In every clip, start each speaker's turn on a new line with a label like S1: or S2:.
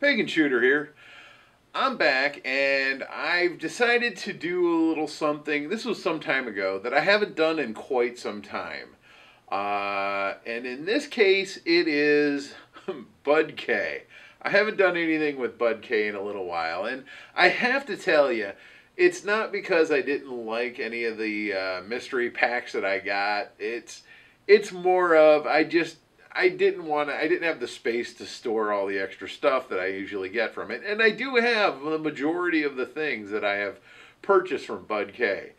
S1: Bacon Shooter here. I'm back and I've decided to do a little something. This was some time ago that I haven't done in quite some time. And in this case, it is BudK. I haven't done anything with BudK in a little while. And I have to tell you, it's not because I didn't like any of the mystery packs that I got. It's more of I didn't have the space to store all the extra stuff that I usually get from it. And I do have the majority of the things that I have purchased from BudK.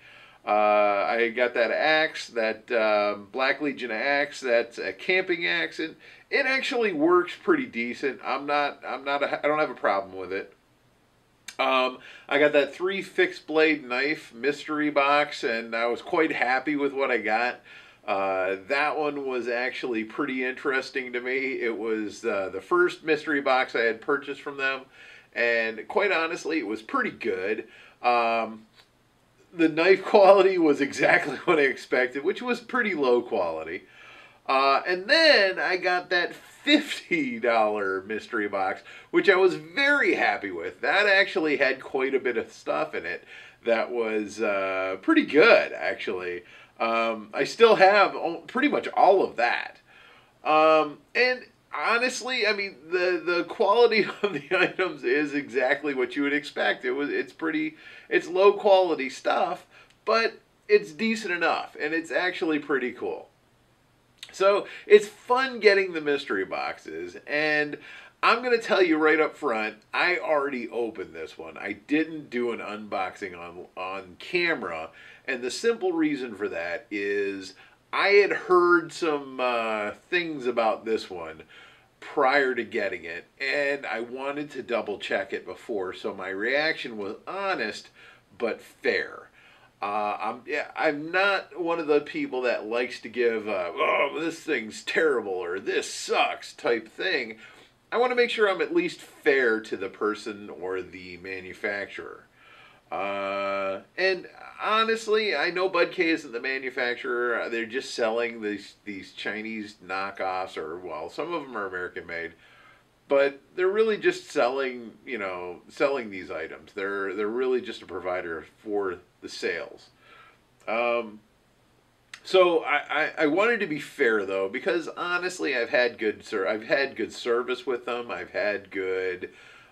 S1: I got that axe, that Black Legion axe, that's a camping axe, and it actually works pretty decent. I don't have a problem with it. I got that 3 fixed blade knife mystery box, and I was quite happy with what I got. That one was actually pretty interesting to me. It was the first mystery box I had purchased from them, and quite honestly, it was pretty good. The knife quality was exactly what I expected, which was pretty low quality. And then I got that $50 mystery box, which I was very happy with. That actually had quite a bit of stuff in it that was pretty good, actually. I still have pretty much all of that. And honestly, I mean, the quality of the items is exactly what you would expect. It's low quality stuff, but it's decent enough, and it's actually pretty cool. So it's fun getting the mystery boxes, and I'm going to tell you right up front, I already opened this one. I didn't do an unboxing on camera, and the simple reason for that is I had heard some things about this one prior to getting it, and I wanted to double check it before, so my reaction was honest but fair. I'm not one of the people that likes to give oh, this thing's terrible or this sucks type thing. I want to make sure I'm at least fair to the person or the manufacturer. And honestly, I know BudK isn't the manufacturer. They're just selling these Chinese knockoffs, or well, some of them are American made, but they're really just selling these items. They're really just a provider for the sales. So I wanted to be fair though, because honestly, I've had good service with them. I've had good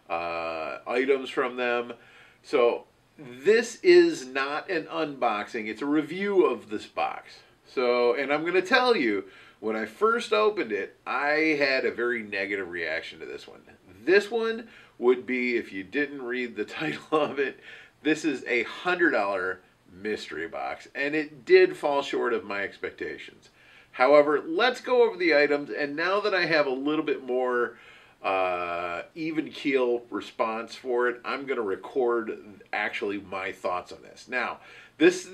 S1: items from them. So this is not an unboxing. It's a review of this box. So, and I'm going to tell you, when I first opened it, I had a very negative reaction to this one. This one would be, if you didn't read the title of it, this is a $100 mystery box, and it did fall short of my expectations. However, let's go over the items, and now that I have a little bit more even keel response for it, I'm going to record actually my thoughts on this. Now, this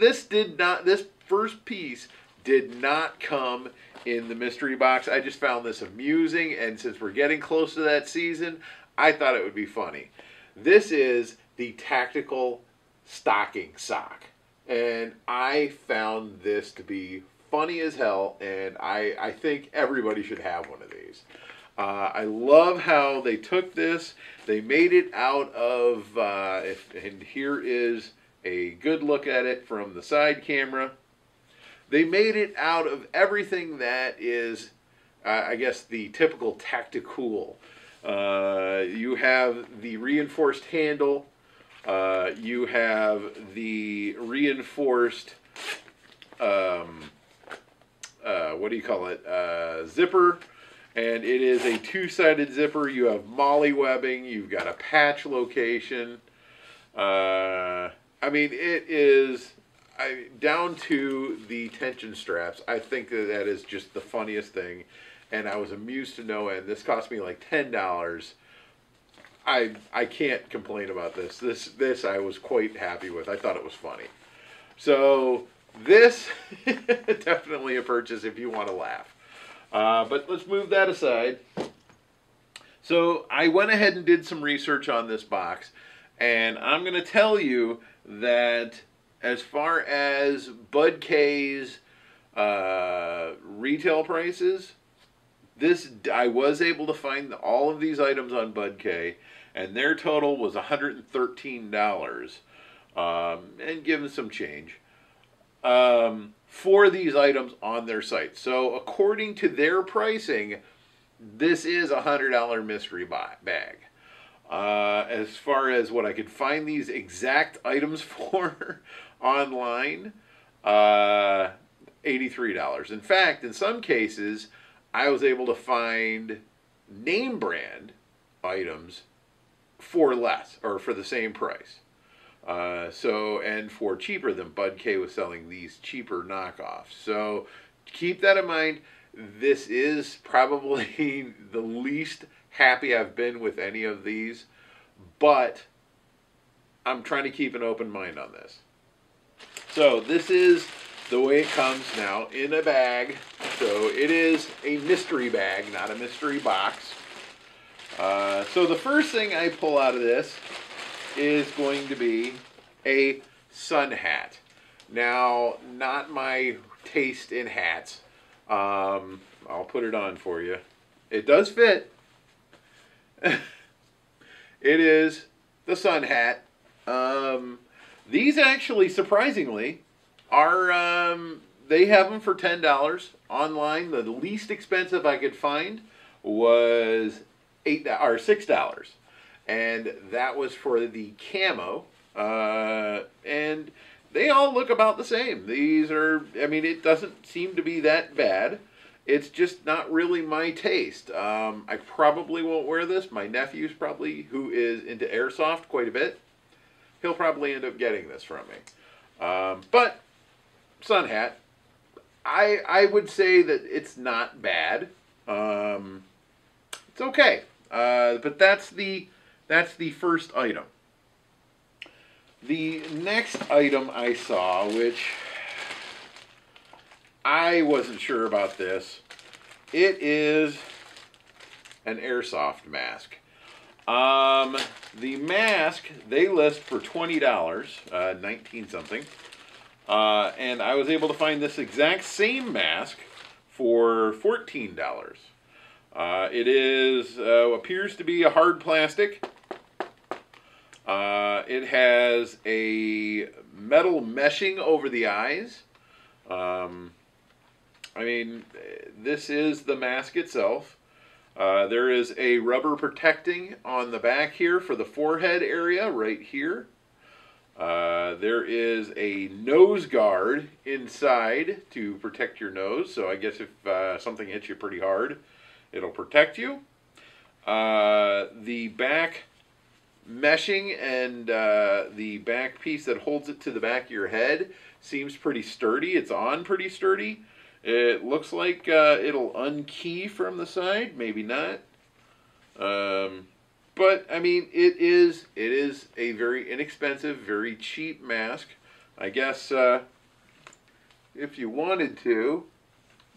S1: first piece did not come in the mystery box. I just found this amusing, and since we're getting close to that season, I thought it would be funny. This is the tactical stocking sock, and I found this to be funny as hell, and I think everybody should have one of these. I love how they took this. They made it out of, and here is a good look at it from the side camera. They made it out of everything that is, I guess, the typical tactical. You have the reinforced handle. You have the reinforced, what do you call it, zipper. And it is a 2-sided zipper. You have molly webbing. You've got a patch location. I mean, it is down to the tension straps. I think that is just the funniest thing. And I was amused to no end. This cost me like $10. I can't complain about this. This I was quite happy with. I thought it was funny. So this definitely a purchase if you want to laugh. But let's move that aside. So I went ahead and did some research on this box, and I'm going to tell you that as far as BudK's retail prices, I was able to find all of these items on BudK, and their total was $113, and give them some change, for these items on their site. So according to their pricing, this is a $100 mystery bag. As far as what I could find these exact items for online, $83. In fact, in some cases, I was able to find name brand items for less, or for the same price. And for cheaper than BudK was selling these cheaper knockoffs. So keep that in mind. This is probably the least happy I've been with any of these, but I'm trying to keep an open mind on this. So this is the way it comes now in a bag. So it is a mystery bag, not a mystery box. So the first thing I pull out of this is going to be a sun hat. Now, not my taste in hats. I'll put it on for you. It does fit. It is the sun hat. These actually, surprisingly, are they have them for $10 online. The least expensive I could find was $6, and that was for the camo. And they all look about the same. These are, I mean, it doesn't seem to be that bad. It's just not really my taste. I probably won't wear this. My nephew's probably, who is into airsoft quite a bit, he'll probably end up getting this from me. But sun hat, I would say that it's not bad. It's okay. But that's the first item. The next item I saw, which I wasn't sure about this, it is an Airsoft Mask. The mask, they list for $20, 19 something. And I was able to find this exact same mask for $14. It is, appears to be a hard plastic. It has a metal meshing over the eyes. I mean, this is the mask itself. There is a rubber protecting on the back here for the forehead area right here. There is a nose guard inside to protect your nose. So I guess if something hits you pretty hard, it'll protect you. The back meshing and the back piece that holds it to the back of your head seems pretty sturdy. It's on pretty sturdy. It looks like it'll unkey from the side, maybe not. But I mean, it is a very inexpensive, very cheap mask. I guess if you wanted to,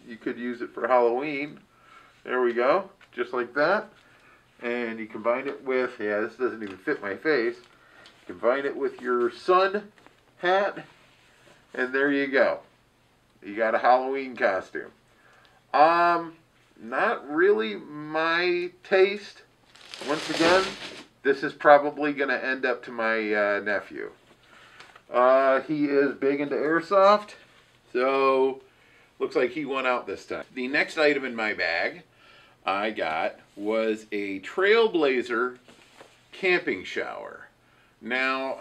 S1: you could use it for Halloween. There we go, just like that. And you combine it with, yeah, this doesn't even fit my face. Combine it with your sun hat, and there you go. You got a Halloween costume. Not really my taste. Once again, this is probably going to end up to my nephew. He is big into airsoft, so looks like he won out this time. The next item in my bag I got was a Trailblazer camping shower. Now,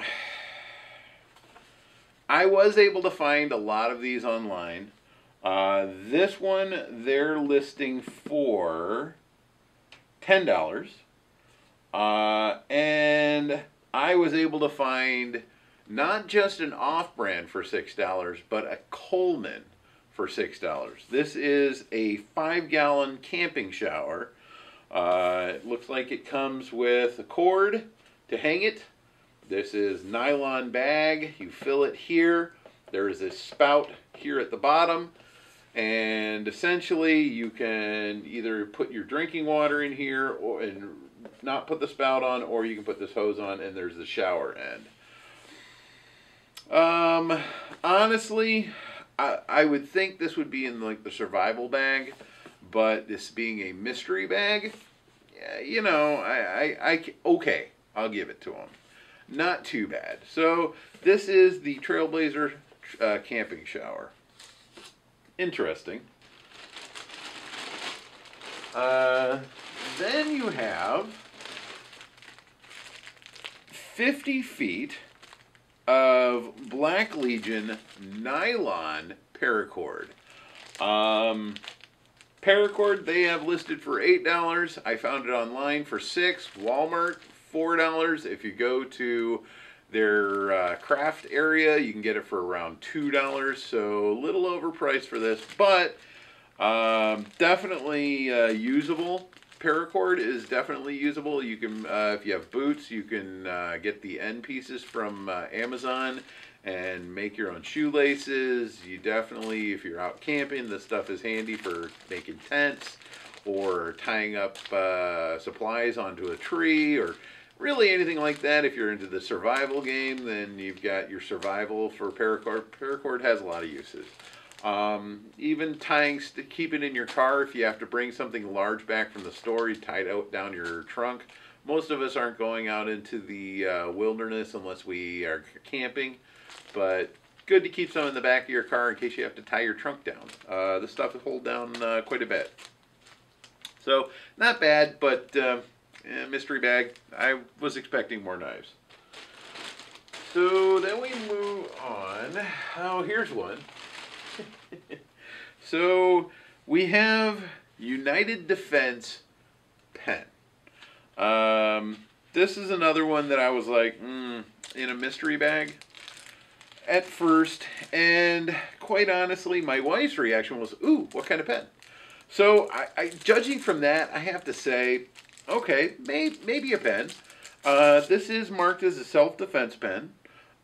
S1: I was able to find a lot of these online. This one they're listing for $10. And I was able to find not just an off-brand for $6, but a Coleman for $6. This is a 5-gallon camping shower. It looks like it comes with a cord to hang it. This is nylon bag. You fill it here. There is a spout here at the bottom. And essentially you can either put your drinking water in here and not put the spout on, or you can put this hose on, and there's the shower end. Honestly, I would think this would be in like the survival bag, but this being a mystery bag, yeah, you know, okay, I'll give it to them. Not too bad. So this is the Trailblazer camping shower. Interesting. Then you have 50 feet of Black Legion nylon paracord. Paracord they have listed for $8. I found it online for $6. Walmart $4. If you go to their craft area, you can get it for around $2. So a little overpriced for this, but definitely usable. Paracord is definitely usable. You can, if you have boots, you can get the end pieces from Amazon and make your own shoelaces. You definitely, if you're out camping, this stuff is handy for making tents or tying up supplies onto a tree, or really anything like that. If you're into the survival game, then you've got your survival for Paracord. Paracord has a lot of uses. Even tying, keep it in your car if you have to bring something large back from the store, you tie it out down your trunk. Most of us aren't going out into the wilderness unless we are camping, but good to keep some in the back of your car in case you have to tie your trunk down. This stuff will hold down quite a bit. So, not bad, but mystery bag. I was expecting more knives. So then we move on. Oh, here's one. So we have United Defense pen. This is another one that I was like, in a mystery bag at first, and quite honestly, my wife's reaction was, ooh, what kind of pen? So judging from that, I have to say, okay, maybe a pen. This is marked as a self-defense pen.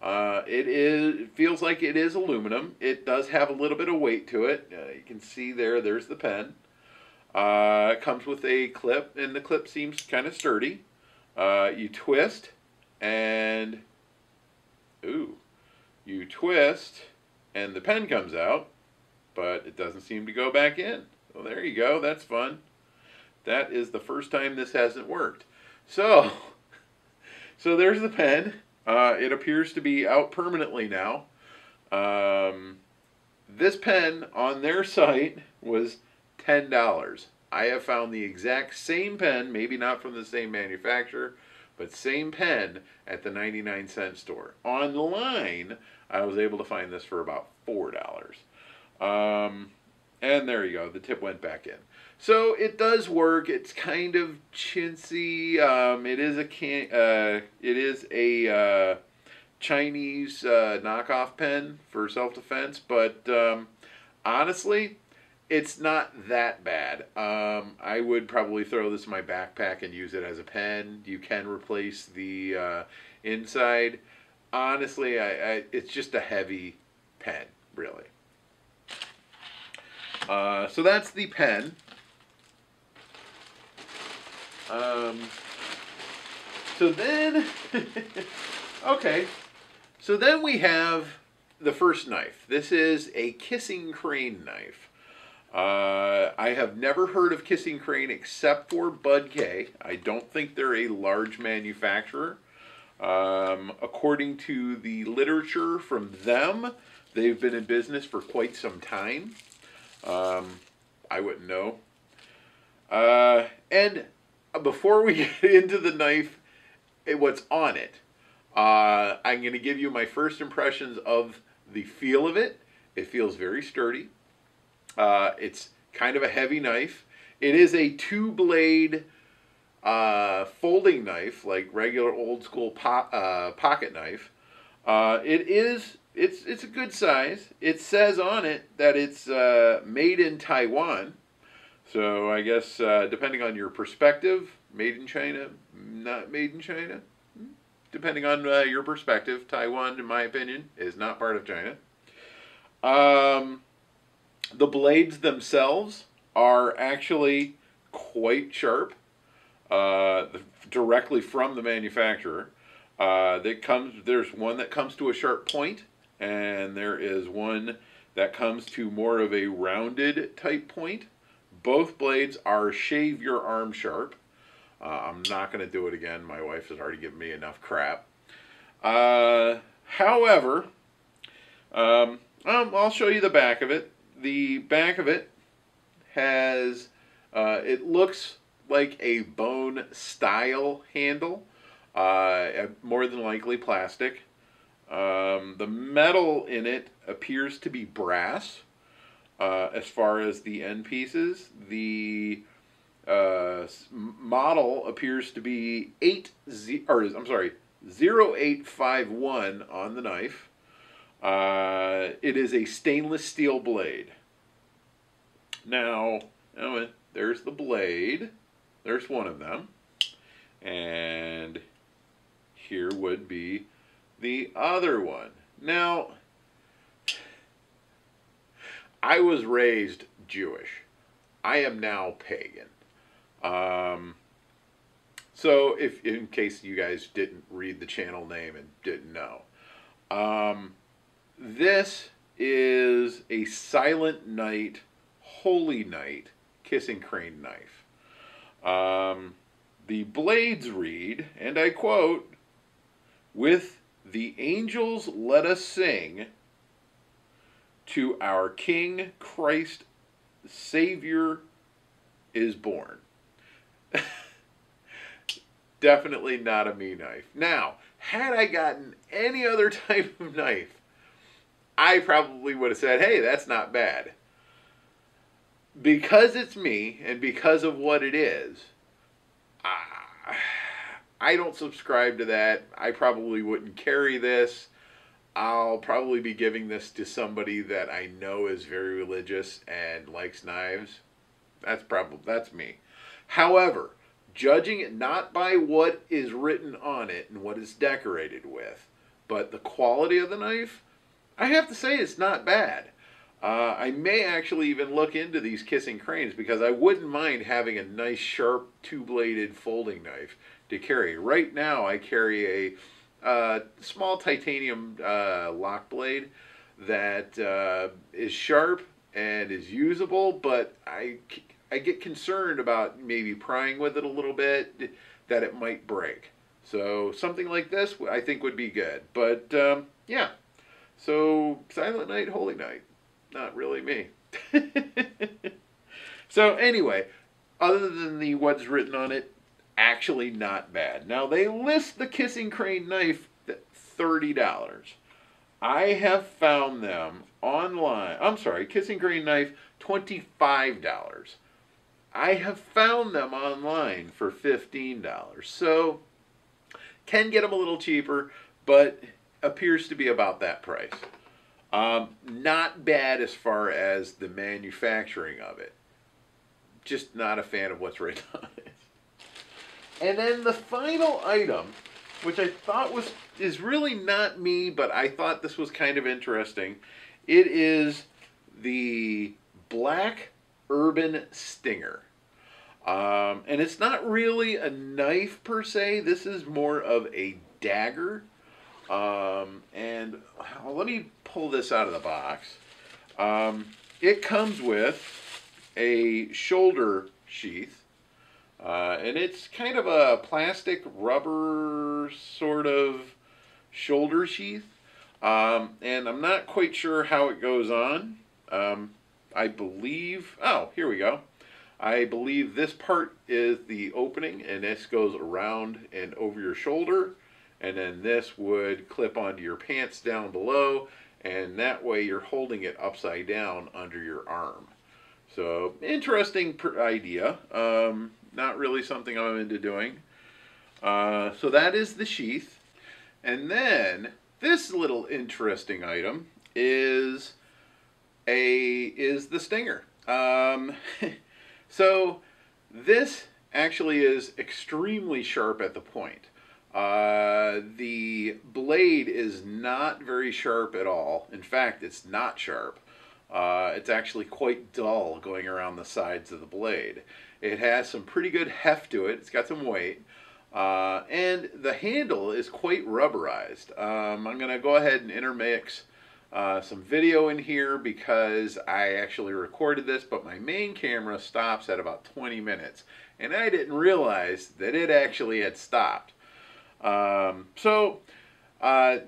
S1: It feels like it is aluminum. It does have a little bit of weight to it. You can see there's the pen. It comes with a clip, and the clip seems kind of sturdy. You twist, and you twist, and the pen comes out, but it doesn't seem to go back in. So there you go. That's fun. That is the first time this hasn't worked. So there's the pen. It appears to be out permanently now. This pen on their site was $10. I have found the exact same pen, maybe not from the same manufacturer, but same pen at the 99-cent store. Online, I was able to find this for about $4. And there you go, the tip went back in. So it does work. It's kind of chintzy. It is a Chinese knockoff pen for self-defense, but honestly, it's not that bad. I would probably throw this in my backpack and use it as a pen. You can replace the inside. Honestly, it's just a heavy pen, really. So that's the pen. So then, okay, so then we have the first knife. This is a Kissing Crane knife. I have never heard of Kissing Crane except for BudK. I don't think they're a large manufacturer. According to the literature from them, they've been in business for quite some time. I wouldn't know. And before we get into the knife, what's on it, I'm going to give you my first impressions of the feel of it. It feels very sturdy. It's kind of a heavy knife. It is a two-blade folding knife, like regular old school pocket knife. It's a good size. It says on it that it's made in Taiwan. So I guess depending on your perspective, made in China, not made in China. Depending on your perspective, Taiwan, in my opinion, is not part of China. The blades themselves are actually quite sharp, directly from the manufacturer. There's one that comes to a sharp point, and there is one that comes to more of a rounded type point. Both blades are shave your arm sharp. I'm not going to do it again. My wife has already given me enough crap. However, I'll show you the back of it. The back of it has, it looks like a bone style handle, more than likely plastic. The metal in it appears to be brass. As far as the end pieces, the model appears to be 0851 on the knife. It is a stainless steel blade. Now, there's the blade. There's one of them. And here would be the other one. Now, I was raised Jewish. I am now pagan. So, in case you guys didn't read the channel name and didn't know, this is a Silent Night, Holy Night kissing crane knife. The blades read, and I quote, "With the angels let us sing, to our King Christ Savior is born." Definitely not a me knife. Now, had I gotten any other type of knife, I probably would have said, hey, that's not bad. Because it's me, and because of what it is, I don't subscribe to that. I probably wouldn't carry this. I'll probably be giving this to somebody that I know is very religious and likes knives. That's me. However, judging it not by what is written on it and what it's decorated with, but the quality of the knife, I have to say it's not bad. I may actually even look into these kissing cranes because I wouldn't mind having a nice sharp two-bladed folding knife to carry. Right now I carry a small titanium lock blade that is sharp and is usable, but I get concerned about maybe prying with it a little bit, that it might break. So something like this I think would be good. But yeah, so Silent Night, Holy Night, not really me. So anyway, other than the what's written on it, actually not bad. Now they list the kissing crane knife at $30. I have found them online. I'm sorry, kissing crane knife, $25. I have found them online for $15. So, can get them a little cheaper, but appears to be about that price. Not bad as far as the manufacturing of it. Just not a fan of what's written on it. And then the final item, which I thought is really not me, but I thought this was kind of interesting. It is the Black Urban Stinger. And it's not really a knife per se. This is more of a dagger. And let me pull this out of the box. It comes with a shoulder sheath. And it's kind of a plastic rubber sort of shoulder sheath. And I'm not quite sure how it goes on. I believe, oh, here we go. I believe this part is the opening, and this goes around and over your shoulder, and then this would clip onto your pants down below, and that way you're holding it upside down under your arm. So, interesting idea. Not really something I'm into doing. So that is the sheath. And then, this little interesting item is the stinger. So this actually is extremely sharp at the point. The blade is not very sharp at all. In fact, it's not sharp. It's actually quite dull going around the sides of the blade. It has some pretty good heft to it. It's got some weight. And the handle is quite rubberized. I'm going to go ahead and intermix some video in here because I actually recorded this, but my main camera stops at about 20 minutes. And I didn't realize that it actually had stopped.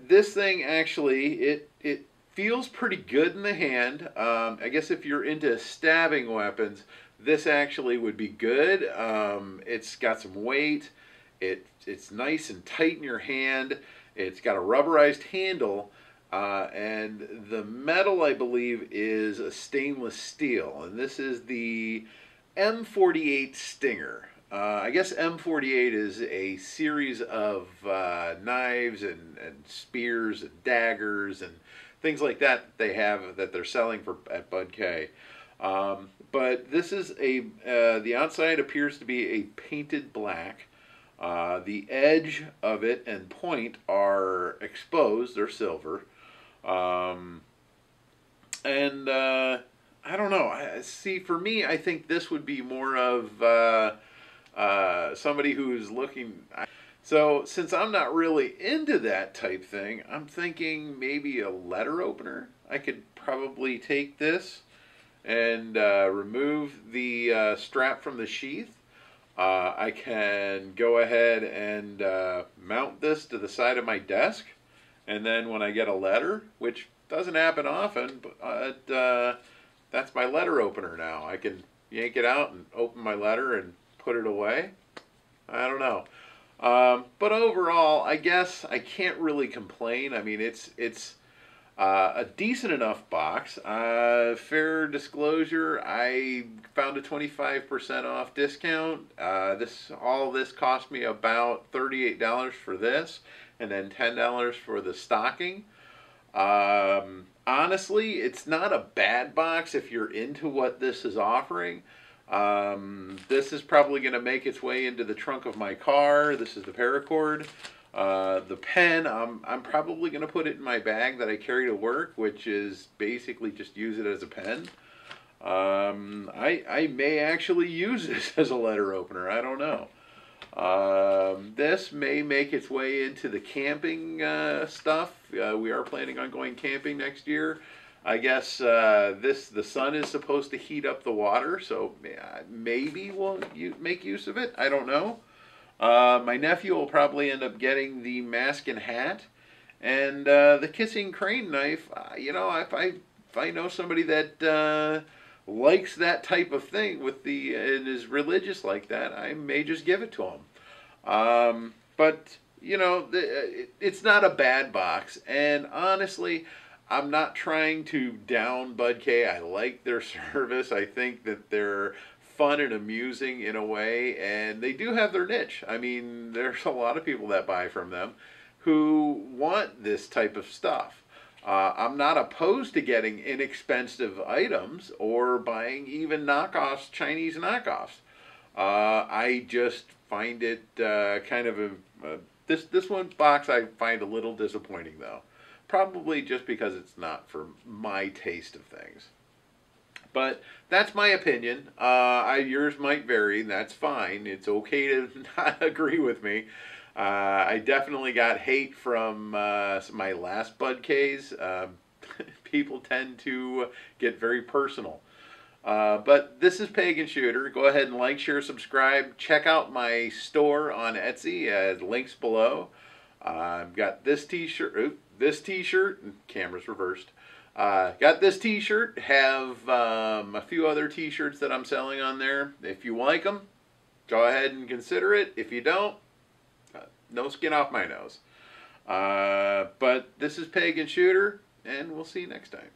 S1: This thing actually, it feels pretty good in the hand. I guess if you're into stabbing weapons, this actually would be good. It's got some weight. It's nice and tight in your hand. It's got a rubberized handle. And the metal, I believe, is a stainless steel. And this is the M48 Stinger. I guess M48 is a series of knives and spears and daggers and things like that they have that they're selling at BudK. But this is the outside appears to be a painted black. The edge of it and point are exposed, they're silver. I don't know. See, for me, I think this would be more of somebody who's looking. So, since I'm not really into that type thing, I'm thinking maybe a letter opener. I could probably take this and remove the strap from the sheath. I can go ahead and mount this to the side of my desk. And then when I get a letter, which doesn't happen often, but that's my letter opener now. I can yank it out and open my letter and put it away. I don't know. But overall, I guess I can't really complain. I mean, it's a decent enough box. Fair disclosure, I found a 25% off discount. All this cost me about $38 for this, and then $10 for the stocking. Honestly, it's not a bad box if you're into what this is offering. This is probably going to make its way into the trunk of my car. This is the Paracord. The pen, I'm probably going to put it in my bag that I carry to work, which is basically just use it as a pen. I may actually use this as a letter opener. I don't know. This may make its way into the camping stuff. We are planning on going camping next year. I guess the sun is supposed to heat up the water, so maybe we'll make use of it. I don't know. My nephew will probably end up getting the mask and hat, and the kissing crane knife. You know, if I know somebody that likes that type of thing and is religious like that, I may just give it to him. But you know, it's not a bad box, and honestly, I'm not trying to down BudK. I like their service. I think that they're fun and amusing in a way, and they do have their niche. I mean, there's a lot of people that buy from them who want this type of stuff. I'm not opposed to getting inexpensive items or buying even knockoffs, Chinese knockoffs. I just find it kind of this one box I find a little disappointing though. Probably just because it's not for my taste of things. But that's my opinion. Yours might vary, and that's fine. It's okay to not agree with me. I definitely got hate from my last BudKs. People tend to get very personal. But this is Pagan Shooter. Go ahead and like, share, subscribe. Check out my store on Etsy. Links below. I've got this t-shirt. This t-shirt. Camera's reversed. Got this t-shirt. Have a few other t-shirts that I'm selling on there. If you like them, go ahead and consider it. If you don't, no skin off my nose. But this is Pagan Shooter, and we'll see you next time.